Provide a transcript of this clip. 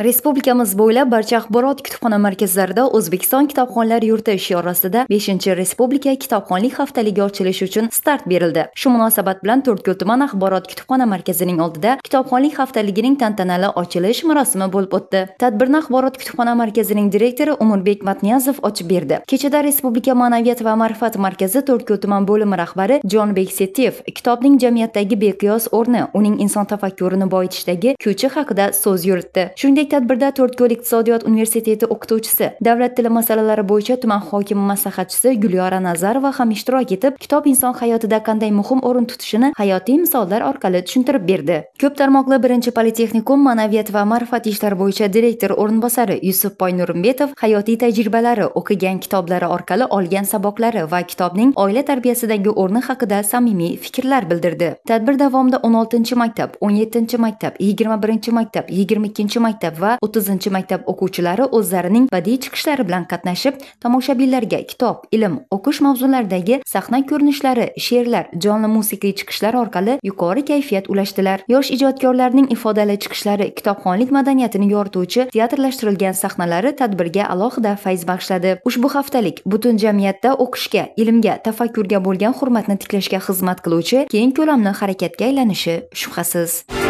Respublikamiz bo'ylab barcha axborot kutubxona markazlarida O'zbekiston kitobxonlar yurti shiori ostida 5-Respublika kitobxonlik haftaligi ochilishi uchun start berildi. Shu munosabat bilan To'rtko'l tuman axborot kutubxona markazining oldida kitobxonlik haftaligining tantanali ochilish marosimi bo'lib o'tdi. Tadbirni axborot kutubxona markazining direktori Umurbek Matniyazov ochib berdi. Kechada Respublika ma'naviyat va ma'rifat markazi To'rtko'l tuman bo'limi rahbari Jonbek Setiyev kitobning jamiyatdagi beqiyos o'rni, uning inson tafakkurini boyitishdagi kuchi haqida so'z yuritdi. Shuningdek, tadbirda To'rtko'l iqtisodiyot universiteti o'qituvchisi, davlat tili masalalari bo'yicha tuman hokimi maslahatchisi Gulyora Nazarova ham ishtirok etib, kitob inson hayotida qanday muhim o'rin tutishini hayotiy misollar orqali tushuntirib berdi. Ko'p tarmoqli 1-Politexnikum ma'naviyat va ma'rifat ishlari bo'yicha direktor o'rinbosari Yusufboy Nurimbetov hayotiy tajribalari, o'qigan kitoblari orqali olgan saboqlari va kitobning oila tarbiyasidagi o'rni haqida samimiy fikrlar bildirdi. Tadbir davomida 16-maktab, 17-maktab, 21-maktab, 22-maktab va 30-maktab o'quvchilari o'zlarining badiiy chiqishlari bilan qatnashib, tomoshabinlarga kitob, ilm, o'qish mavzularidagi sahna ko'rinishlari, she'rlar, jonli musiqiy chiqishlar orqali yuqori kayfiyat ulashdilar. Yosh ijodkorlarning ifodali chiqishlari, kitobxonlik madaniyatini yorituvchi teatrlashtirilgan sahnalari tadbirga alohida fayz bag'ishladi. Ushbu haftalik butun jamiyatda o'qishga, ilmga, tafakkurga bo'lgan hurmatni tiklashga xizmat qiluvchi keng ko'lamli harakatga aylanishi shubhasiz.